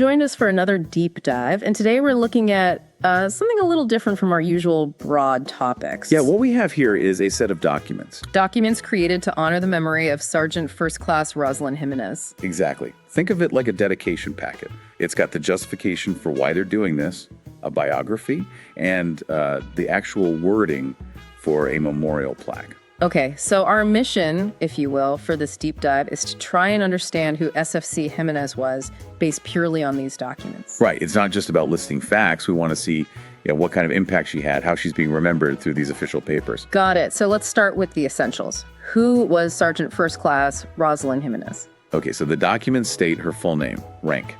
joined us for another deep dive, and today we're looking at something a little different from our usual broad topics. Yeah, what we have here is a set of documents. Documents created to honor the memory of Sergeant First Class Roselyn Jimenez. Exactly. Think of it like a dedication packet. It's got the justification for why they're doing this, a biography, and the actual wording for a memorial plaque. Okay, so our mission, if you will, for this deep dive is to try and understand who SFC Jimenez was based purely on these documents. Right. It's not just about listing facts. We want to see what kind of impact she had, how she's being remembered through these official papers. Got it. So let's start with the essentials. Who was Sergeant First Class Roselyn Jimenez? Okay, so the documents state her full name, rank,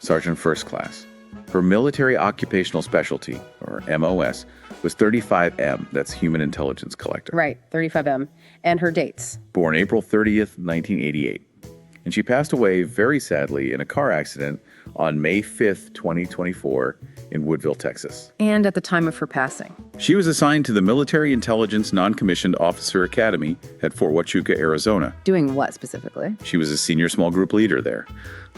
Sergeant First Class. Her military occupational specialty, or MOS, was 35M, that's Human Intelligence Collector. Right, 35M. And her dates? Born April 30th, 1988. And she passed away, very sadly, in a car accident on May 5th, 2024, in Woodville, Texas. And at the time of her passing? She was assigned to the Military Intelligence Noncommissioned Officer Academy at Fort Huachuca, Arizona. Doing what specifically? She was a senior small group leader there,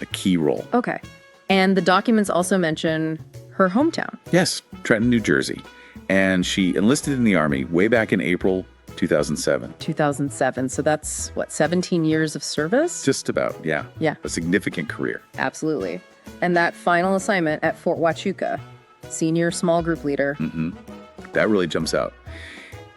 a key role. Okay. And the documents also mention her hometown? Yes, Trenton, New Jersey. And she enlisted in the Army way back in April 2007. 2007. So that's, 17 years of service? Just about, yeah. Yeah. A significant career. Absolutely. And that final assignment at Fort Huachuca, senior small group leader. That really jumps out.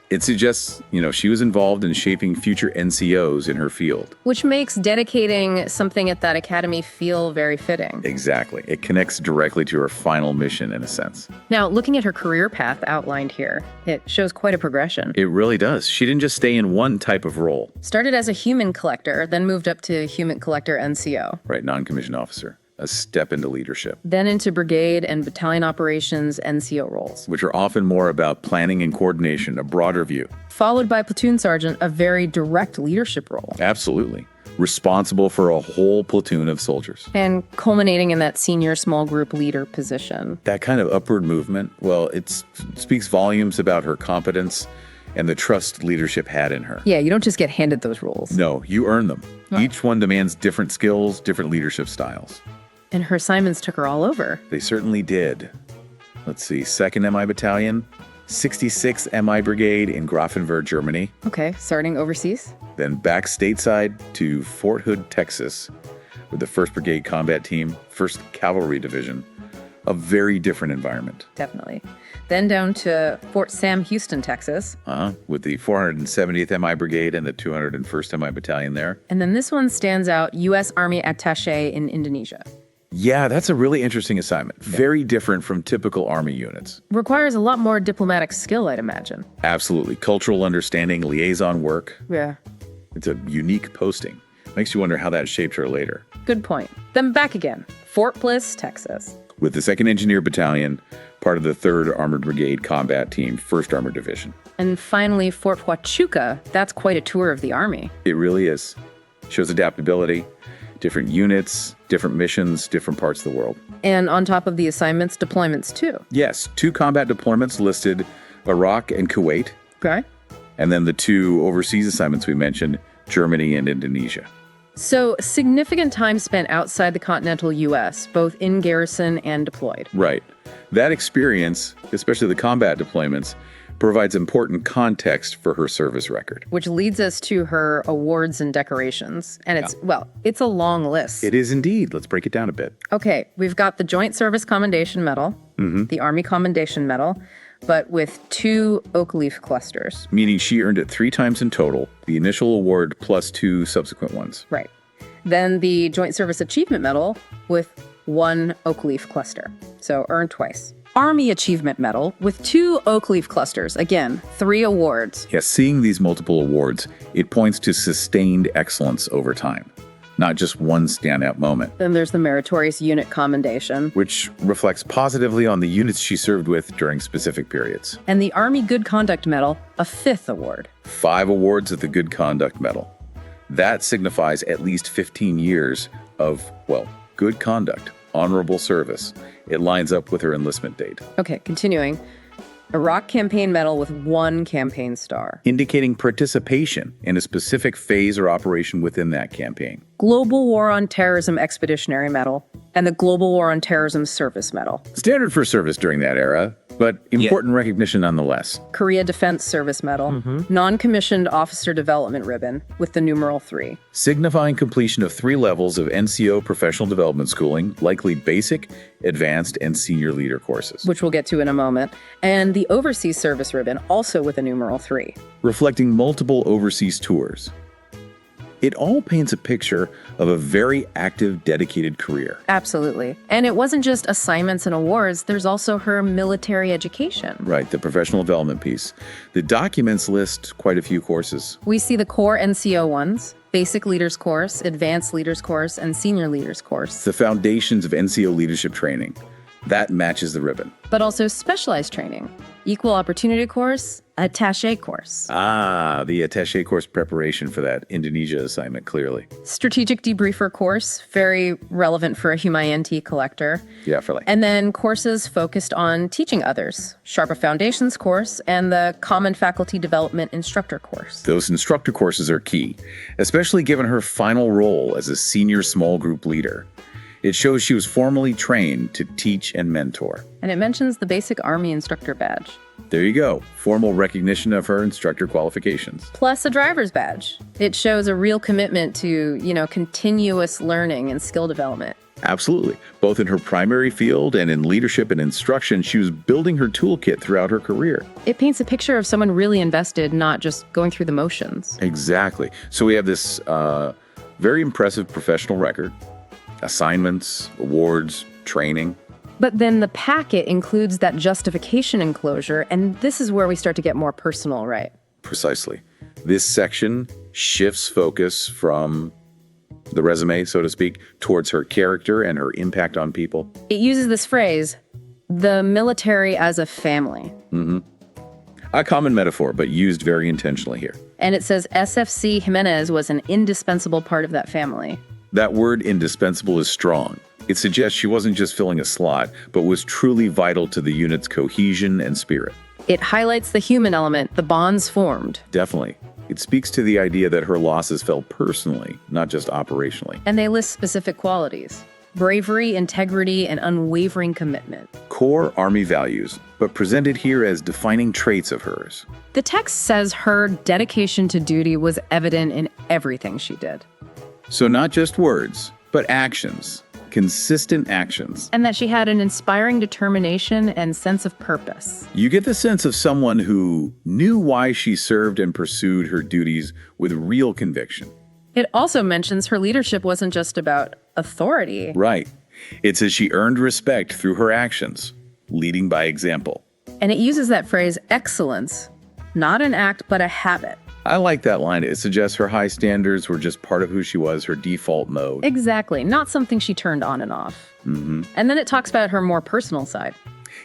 It suggests, she was involved in shaping future NCOs in her field. Which makes dedicating something at that academy feel very fitting. Exactly. It connects directly to her final mission, in a sense. Now, looking at her career path outlined here, it shows quite a progression. It really does. She didn't just stay in one type of role. Started as a human collector, then moved up to human collector NCO. Right, non-commissioned officer. A step into leadership. Then into brigade and battalion operations NCO roles. Which are often more about planning and coordination, a broader view. Followed by platoon sergeant, a very direct leadership role. Absolutely. Responsible for a whole platoon of soldiers. And culminating in that senior small group leader position. That kind of upward movement, well, it speaks volumes about her competence and the trust leadership had in her. Yeah, you don't just get handed those roles. No, you earn them. Oh. Each one demands different skills, different leadership styles. And her assignments took her all over. They certainly did. Let's see, 2nd MI Battalion, 66th MI Brigade in Grafenwöhr, Germany. Okay, starting overseas. Then back stateside to Fort Hood, Texas, with the 1st Brigade Combat Team, 1st Cavalry Division. A very different environment. Definitely. Then down to Fort Sam Houston, Texas. With the 470th MI Brigade and the 201st MI Battalion there. And then this one stands out, U.S. Army Attaché in Indonesia. Yeah, that's a really interesting assignment. Very different from typical Army units. Requires a lot more diplomatic skill, I'd imagine. Absolutely. Cultural understanding, liaison work. Yeah. It's a unique posting. Makes you wonder how that shaped her later. Good point. Then back again. Fort Bliss, Texas. With the 2nd Engineer Battalion, part of the 3rd Armored Brigade Combat Team, 1st Armored Division. And finally, Fort Huachuca. That's quite a tour of the Army. It really is. Shows adaptability. Different units, different missions, different parts of the world. And on top of the assignments, deployments too. Yes, 2 combat deployments listed, Iraq and Kuwait. Okay. And then the 2 overseas assignments we mentioned, Germany and Indonesia. So significant time spent outside the continental U.S., both in garrison and deployed. Right. That experience, especially the combat deployments, provides important context for her service record. Which leads us to her awards and decorations. And it's a long list. It is indeed. Let's break it down a bit. Okay, we've got the Joint Service Commendation Medal, the Army Commendation Medal, but with 2 oak leaf clusters. Meaning she earned it 3 times in total, the initial award plus 2 subsequent ones. Right. Then the Joint Service Achievement Medal with 1 oak leaf cluster. So earned twice. Army Achievement Medal with 2 oak leaf clusters. Again, 3 awards. Yes, seeing these multiple awards, it points to sustained excellence over time, not just one standout moment. Then there's the Meritorious Unit Commendation, which reflects positively on the units she served with during specific periods. And the Army Good Conduct Medal, a 5th award. 5 awards of the Good Conduct Medal. That signifies at least 15 years of, good conduct, honorable service. It lines up with her enlistment date. Okay, continuing. Iraq Campaign Medal with 1 campaign star. Indicating participation in a specific phase or operation within that campaign. Global War on Terrorism Expeditionary Medal, and the Global War on Terrorism Service Medal. Standard for service during that era, but important recognition nonetheless. Korea Defense Service Medal, Non-Commissioned Officer Development Ribbon with the numeral 3. Signifying completion of 3 levels of NCO professional development schooling, likely basic, advanced, and senior leader courses. Which we'll get to in a moment. And the Overseas Service Ribbon, also with a numeral 3. Reflecting multiple overseas tours. It all paints a picture of a very active, dedicated career. Absolutely. And it wasn't just assignments and awards, there's also her military education. Right, the professional development piece. The documents list quite a few courses. We see the core NCO ones, Basic Leaders Course, Advanced Leaders Course, and Senior Leaders Course. The foundations of NCO leadership training. That matches the ribbon. But also specialized training, Equal Opportunity Course, Attaché Course. Ah, the Attaché Course preparation for that Indonesia assignment, clearly. Strategic Debriefer Course, very relevant for a Humayenti collector. Yeah, for like. And then courses focused on teaching others, Sharper Foundations course, and the Common Faculty Development Instructor course. Those instructor courses are key, especially given her final role as a senior small group leader. It shows she was formally trained to teach and mentor. And it mentions the Basic Army Instructor Badge. There you go. Formal recognition of her instructor qualifications. Plus a driver's badge. It shows a real commitment to, continuous learning and skill development. Absolutely. Both in her primary field and in leadership and instruction, she was building her toolkit throughout her career. It paints a picture of someone really invested, not just going through the motions. Exactly. So we have this very impressive professional record, assignments, awards, training. But then the packet includes that justification enclosure, and this is where we start to get more personal, right? Precisely. This section shifts focus from the resume, so to speak, towards her character and her impact on people. It uses this phrase, the military as a family. A common metaphor, but used very intentionally here. And it says SFC Jimenez was an indispensable part of that family. That word indispensable is strong. It suggests she wasn't just filling a slot, but was truly vital to the unit's cohesion and spirit. It highlights the human element, the bonds formed. Definitely. It speaks to the idea that her losses fell personally, not just operationally. And they list specific qualities: bravery, integrity, and unwavering commitment. Core Army values, but presented here as defining traits of hers. The text says her dedication to duty was evident in everything she did. So not just words, but actions. Consistent actions. And that she had an inspiring determination and sense of purpose. You get the sense of someone who knew why she served and pursued her duties with real conviction. It also mentions her leadership wasn't just about authority. Right. It says she earned respect through her actions, leading by example. And it uses that phrase, excellence, not an act, but a habit. I like that line. It suggests her high standards were just part of who she was, her default mode. Exactly. Not something she turned on and off. And then it talks about her more personal side.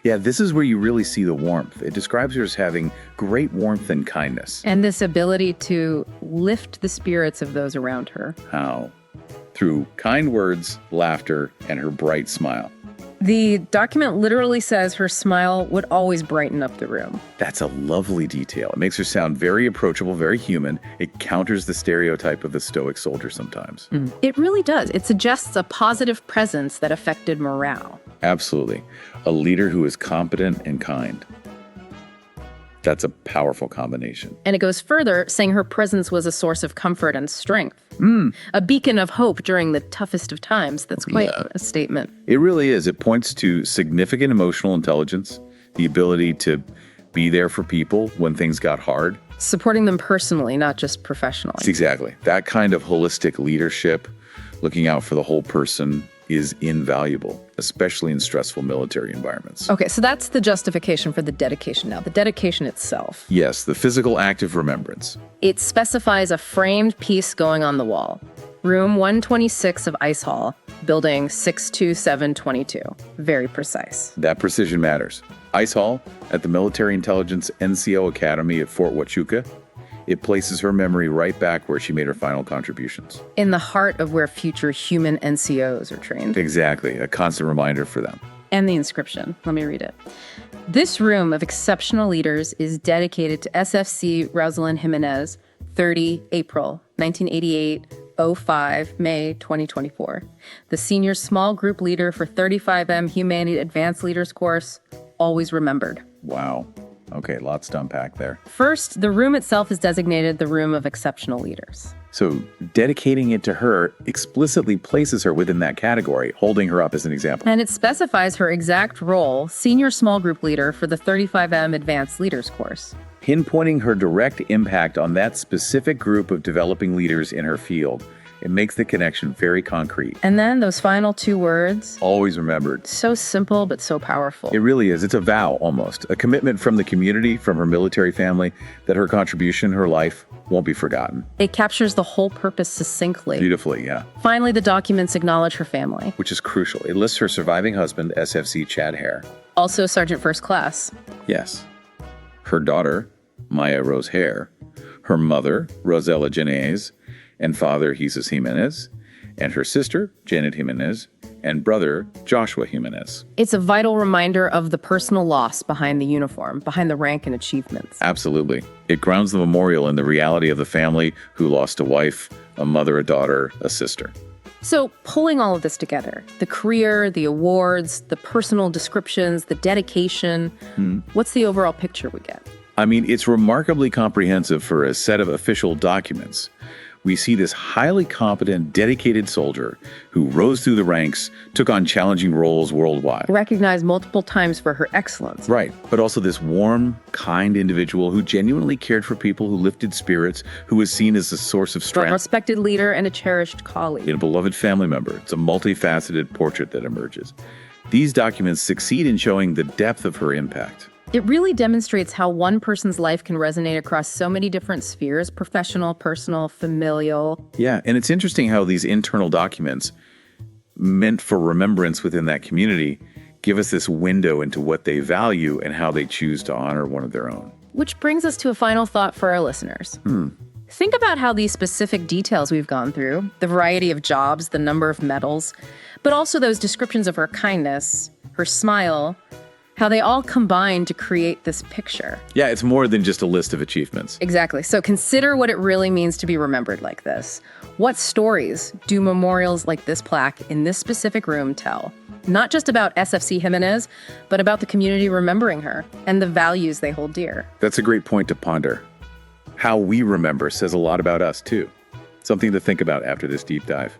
Yeah, this is where you really see the warmth. It describes her as having great warmth and kindness. And this ability to lift the spirits of those around her. How? Through kind words, laughter, and her bright smile. The document literally says her smile would always brighten up the room. That's a lovely detail. It makes her sound very approachable, very human. It counters the stereotype of the stoic soldier sometimes. It really does. It suggests a positive presence that affected morale. Absolutely. A leader who is competent and kind. That's a powerful combination. And it goes further, saying her presence was a source of comfort and strength. A beacon of hope during the toughest of times. That's quite a statement. It really is. It points to significant emotional intelligence, the ability to be there for people when things got hard. Supporting them personally, not just professionally. Exactly. That kind of holistic leadership, looking out for the whole person, is invaluable, especially in stressful military environments. Okay, so that's the justification for the dedication now. The dedication itself. Yes, the physical act of remembrance. It specifies a framed piece going on the wall. Room 126 of Ice Hall, building 62722. Very precise. That precision matters. Ice Hall at the Military Intelligence NCO Academy at Fort Huachuca. It places her memory right back where she made her final contributions. In the heart of where future human NCOs are trained. Exactly, a constant reminder for them. And the inscription. Let me read it. This room of exceptional leaders is dedicated to SFC Roselyn Jimenez, 30 April 1988, 05, May 2024. The senior small group leader for 35M Humanity Advanced Leaders course, always remembered. Wow. Okay, lots to unpack there. First, the room itself is designated the Room of Exceptional Leaders. So dedicating it to her explicitly places her within that category, holding her up as an example. And it specifies her exact role, senior small group leader for the 35M Advanced Leaders course. Pinpointing her direct impact on that specific group of developing leaders in her field. It makes the connection very concrete. And then those final two words. Always remembered. So simple, but so powerful. It really is. It's a vow, almost. A commitment from the community, from her military family, that her contribution, her life, won't be forgotten. It captures the whole purpose succinctly. Beautifully, yeah. Finally, the documents acknowledge her family. Which is crucial. It lists her surviving husband, SFC Chad Hare. Also Sergeant First Class. Yes. Her daughter, Maya Rose Hare. Her mother, Roselyn Jimenez. And father, Jesus Jimenez, and her sister, Janet Jimenez, and brother, Joshua Jimenez. It's a vital reminder of the personal loss behind the uniform, behind the rank and achievements. Absolutely. It grounds the memorial in the reality of the family who lost a wife, a mother, a daughter, a sister. So, pulling all of this together, the career, the awards, the personal descriptions, the dedication, what's the overall picture we get? I mean, it's remarkably comprehensive for a set of official documents. We see this highly competent, dedicated soldier who rose through the ranks, took on challenging roles worldwide. Recognized multiple times for her excellence. Right, but also this warm, kind individual who genuinely cared for people, who lifted spirits, who was seen as a source of strength. A respected leader and a cherished colleague. And a beloved family member. It's a multifaceted portrait that emerges. These documents succeed in showing the depth of her impact. It really demonstrates how one person's life can resonate across so many different spheres: professional, personal, familial. Yeah, and it's interesting how these internal documents, meant for remembrance within that community, give us this window into what they value and how they choose to honor one of their own. Which brings us to a final thought for our listeners. Think about how these specific details we've gone through, the variety of jobs, the number of medals, but also those descriptions of her kindness, her smile, how they all combine to create this picture. Yeah, it's more than just a list of achievements. Exactly. So consider what it really means to be remembered like this. What stories do memorials like this plaque in this specific room tell? Not just about SFC Jimenez, but about the community remembering her and the values they hold dear. That's a great point to ponder. How we remember says a lot about us, too. Something to think about after this deep dive.